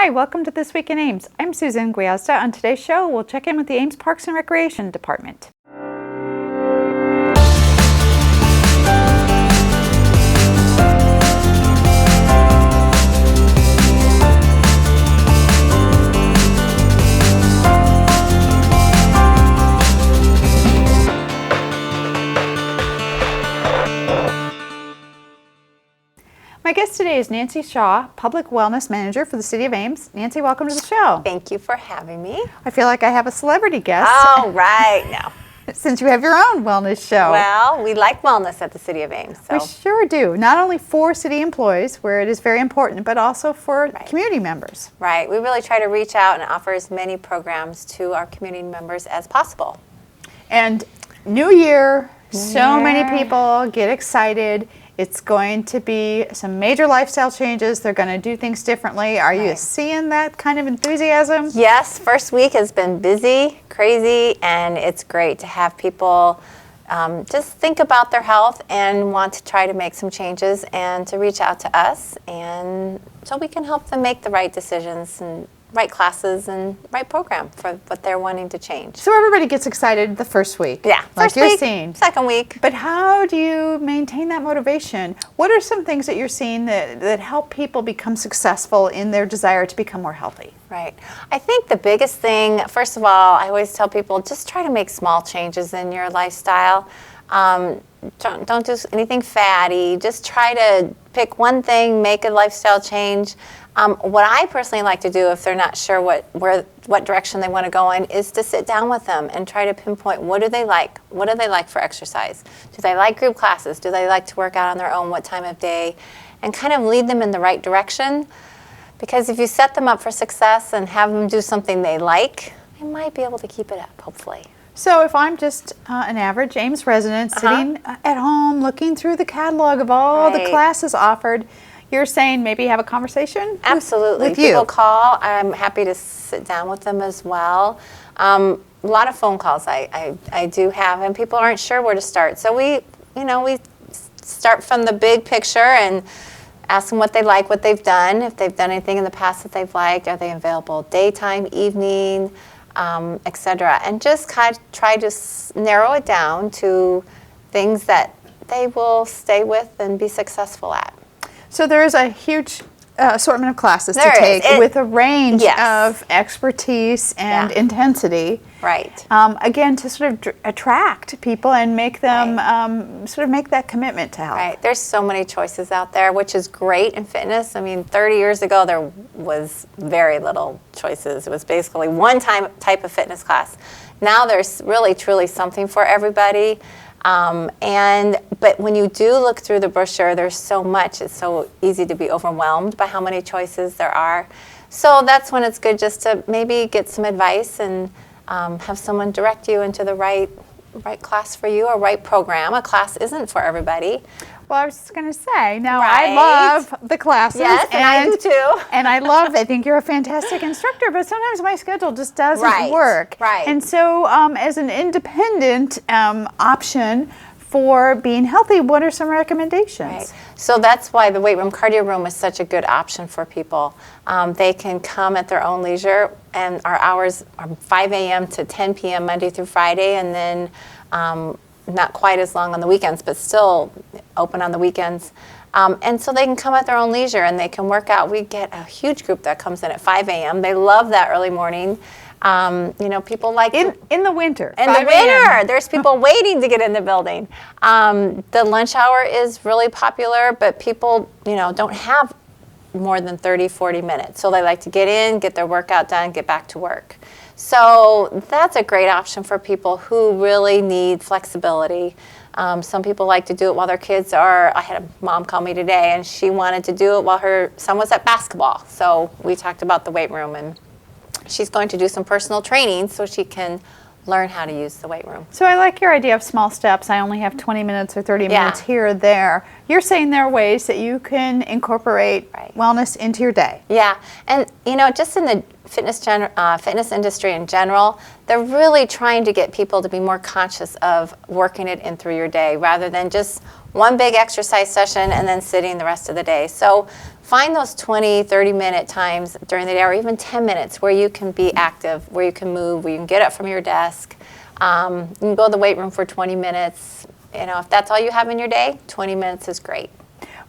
Hi, welcome to This Week in Ames. I'm Susan Guiazda. On today's show, we'll check in with the Ames Parks and Recreation Department. My guest today is Nancy Shaw, Public Wellness Manager for the City of Ames. Nancy, welcome to the show. Thank you for having me. I feel like I have a celebrity guest. Oh, right. No. Since you have your own wellness show. Well, we like wellness at the City of Ames. So. We sure do. Not only for city employees, where it is very important, but also for community members. Right. We really try to reach out and offer as many programs to our community members as possible. And New Year, so many people get excited. It's going to be some major lifestyle changes. They're going to do things differently. Are you seeing that kind of enthusiasm? Yes. First week has been busy, crazy, and it's great to have people just think about their health and want to try to make some changes and to reach out to us, and so we can help them make the right decisions and right classes and right program for what they're wanting to change. So everybody gets excited the first week. Yeah, like you're seeing. Second week. But how do you maintain that motivation? What are some things that you're seeing that help people become successful in their desire to become more healthy? Right. I think the biggest thing, first of all, I always tell people, just try to make small changes in your lifestyle. Don't do anything fatty. Just try to pick one thing, make a lifestyle change. What I personally like to do, if they're not sure what direction they want to go in, is to sit down with them and try to pinpoint what do they like. What do they like for exercise? Do they like group classes? Do they like to work out on their own? What time of day? And kind of lead them in the right direction. Because if you set them up for success and have them do something they like, they might be able to keep it up, hopefully. So if I'm just an average Ames resident sitting at home looking through the catalog of all the classes offered, you're saying maybe have a conversation? Absolutely. With you. People call. I'm happy to sit down with them as well. A lot of phone calls I do have, and people aren't sure where to start. So we start from the big picture and ask them what they like, what they've done, if they've done anything in the past that they've liked, are they available daytime, evening, etc. And just kind of try to narrow it down to things that they will stay with and be successful at. So there is a huge assortment of classes to take with a range of expertise and intensity. Right. Again, to sort of attract people and make them sort of make that commitment to health. Right. There's so many choices out there, which is great in fitness. I mean, 30 years ago, there was very little choices. It was basically one type of fitness class. Now there's really, truly something for everybody. But when you do look through the brochure, there's so much. It's so easy to be overwhelmed by how many choices there are. So that's when it's good just to maybe get some advice and have someone direct you into the right class for you or right program. A class isn't for everybody. Well, I was just going to say, now I love the classes. Yes, and I do too. And I think you're a fantastic instructor, but sometimes my schedule just doesn't work. Right. And so as an independent option for being healthy, what are some recommendations? Right. So that's why the weight room, cardio room is such a good option for people. They can come at their own leisure, and our hours are 5 a.m. to 10 p.m. Monday through Friday, and then not quite as long on the weekends, but still open on the weekends. And so they can come at their own leisure and they can work out. We get a huge group that comes in at 5 a.m. They love that early morning. People like in the winter. In the winter, there's people waiting to get in the building. The lunch hour is really popular, but people, don't have more than 30, 40 minutes. So they like to get in, get their workout done, get back to work. So that's a great option for people who really need flexibility. Some people like to do it while their kids are, I had a mom call me today and she wanted to do it while her son was at basketball. So we talked about the weight room, and she's going to do some personal training so she can learn how to use the weight room. So I like your idea of small steps. I only have 20 minutes or 30 minutes here or there. You're saying there are ways that you can incorporate wellness into your day. Yeah, and just in the fitness industry in general, they're really trying to get people to be more conscious of working it in through your day rather than just one big exercise session and then sitting the rest of the day. So find those 20, 30-minute times during the day, or even 10 minutes, where you can be active, where you can move, where you can get up from your desk. You can go to the weight room for 20 minutes. You know, if that's all you have in your day, 20 minutes is great.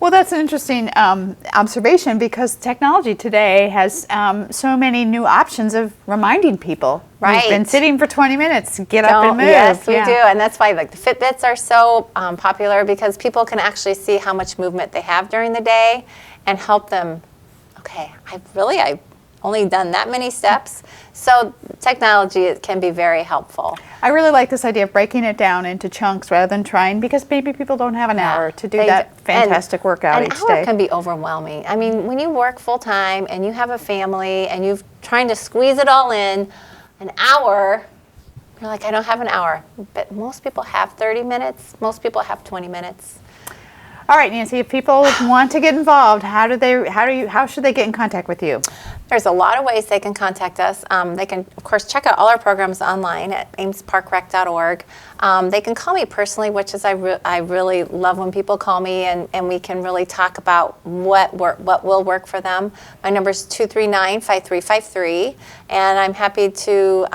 Well, that's an interesting observation, because technology today has so many new options of reminding people. Right. You've been sitting for 20 minutes, get up and move. Yes, we do. And that's why like the Fitbits are so popular, because people can actually see how much movement they have during the day and help them, okay, I've only done that many steps. So technology, it can be very helpful. I really like this idea of breaking it down into chunks rather than trying, because maybe people don't have an hour to do that fantastic workout each day. An hour can be overwhelming. I mean, when you work full time and you have a family and you're trying to squeeze it all in, an hour, you're like, I don't have an hour. But most people have 30 minutes. Most people have 20 minutes. All right, Nancy, if people want to get involved, how should they get in contact with you? There's a lot of ways they can contact us. They can, of course, check out all our programs online at amesparkrec.org. They can call me personally, which is I really love when people call me and we can really talk about what will work for them. My number is 239-5353, and I'm happy to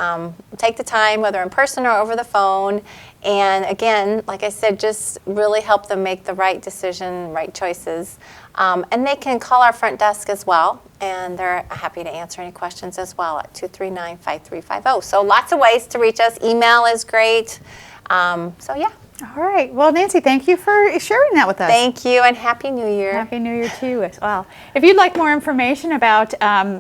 take the time, whether in person or over the phone. And again, like I said, just really help them make the right decision, right choices. And they can call our front desk as well, and they're happy to answer any questions as well at 239-5350. So lots of ways to reach us. Email is great. So yeah. All right. Well, Nancy, thank you for sharing that with us. Thank you, and Happy New Year. Happy New Year to you as well. If you'd like more information about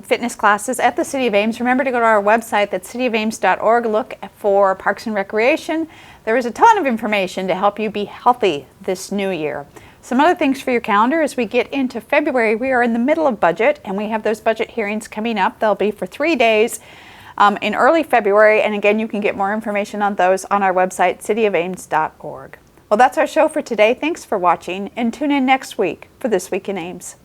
fitness classes at the City of Ames, remember to go to our website, that's cityofames.org. Look for Parks and Recreation. There is a ton of information to help you be healthy this new year. Some other things for your calendar as we get into February. We are in the middle of budget, and we have those budget hearings coming up. They'll be for 3 days in early February. And again, you can get more information on those on our website, cityofames.org. Well, that's our show for today. Thanks for watching, and tune in next week for This Week in Ames.